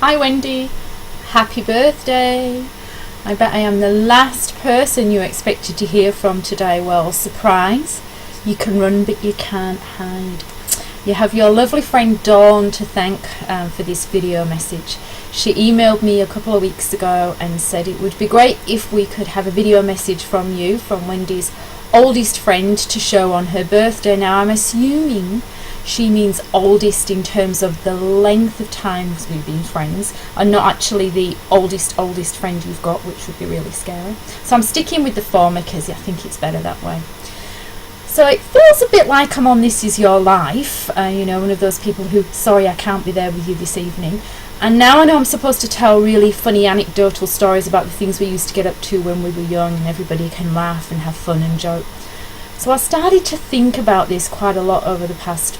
Hi Wendy, happy birthday. I bet I am the last person you expected to hear from today. Well, surprise, you can run but you can't hide. You have your lovely friend Dawn to thank for this video message. She emailed me a couple of weeks ago and said it would be great if we could have a video message from you, from Wendy's oldest friend, to show on her birthday. Now I'm assuming she means oldest in terms of the length of times we've been friends, and not actually the oldest friend you've got, which would be really scary. So I'm sticking with the former because I think it's better that way. So it feels a bit like I'm on This Is Your Life, you know, one of those people who, sorry I can't be there with you this evening. And now I know I'm supposed to tell really funny anecdotal stories about the things we used to get up to when we were young, and everybody can laugh and have fun and joke. So I started to think about this quite a lot over the past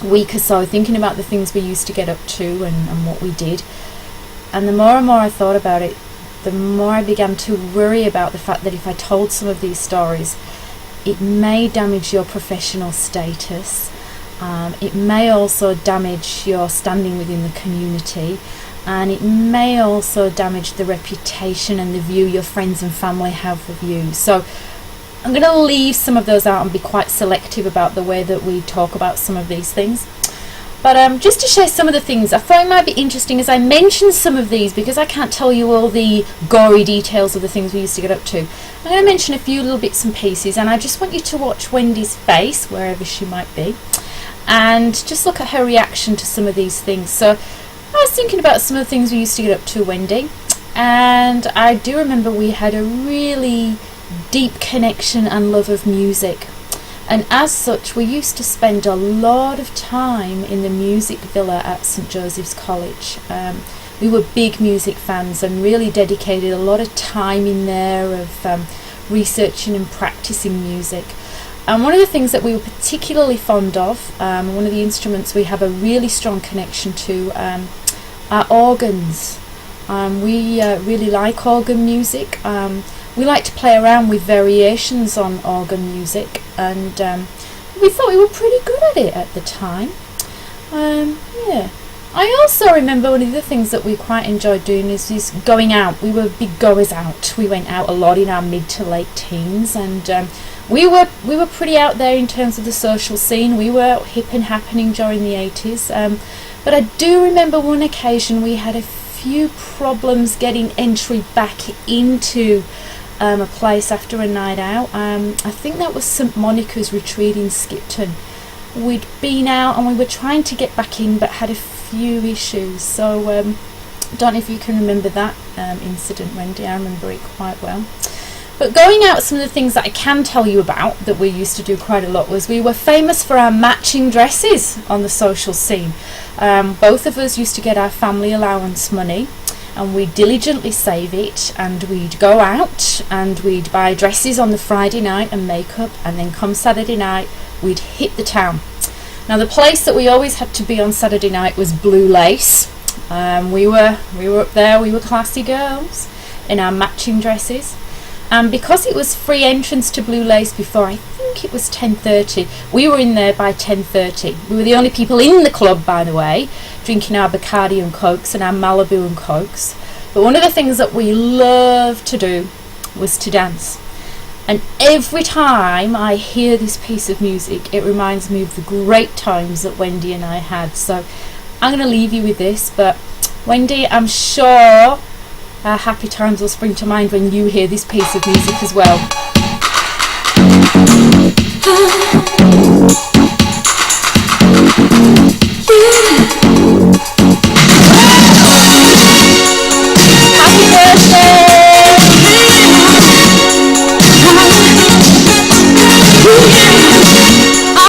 week or so, thinking about the things we used to get up to and what we did. And the more and more I thought about it, the more I began to worry about the fact that if I told some of these stories, it may damage your professional status. It may also damage your standing within the community, and it may also damage the reputation and the view your friends and family have of you. So I'm going to leave some of those out and be quite selective about the way that we talk about some of these things. But just to share some of the things I thought it might be interesting as I mention some of these, because I can't tell you all the gory details of the things we used to get up to. I'm going to mention a few little bits and pieces, and I just want you to watch Wendy's face, wherever she might be, and just look at her reaction to some of these things. So I was thinking about some of the things we used to get up to, Wendy, and I do remember we had a really deep connection and love of music, and as such we used to spend a lot of time in the music villa at St Joseph's College. We were big music fans and really dedicated a lot of time in there of researching and practicing music. And one of the things that we were particularly fond of, one of the instruments we have a really strong connection to, are organs. We really like organ music. We like to play around with variations on organ music, and we thought we were pretty good at it at the time. Yeah. I also remember one of the things that we quite enjoyed doing is going out. We were big goers out. We went out a lot in our mid to late teens, and we were pretty out there in terms of the social scene. We were hip and happening during the 80s. But I do remember one occasion we had a few problems getting entry back into a place after a night out. I think that was St Monica's Retreat in Skipton. We'd been out and we were trying to get back in but had a few issues. So don't know if you can remember that incident, Wendy. I remember it quite well. But going out, some of the things that I can tell you about that we used to do quite a lot was we were famous for our matching dresses on the social scene. Both of us used to get our family allowance money, and we'd diligently save it, and we'd go out and we'd buy dresses on the Friday night and makeup, and then come Saturday night we'd hit the town. Now the place that we always had to be on Saturday night was Blue Lace. We were up there, we were classy girls in our matching dresses. And because it was free entrance to Blue Lace before, I think it was 10:30, we were in there by 10:30. We were the only people in the club, by the way, drinking our Bacardi and Cokes and our Malibu and Cokes. But one of the things that we loved to do was to dance. And every time I hear this piece of music, it reminds me of the great times that Wendy and I had. So I'm going to leave you with this, but Wendy, I'm sure our happy times will spring to mind when you hear this piece of music as well.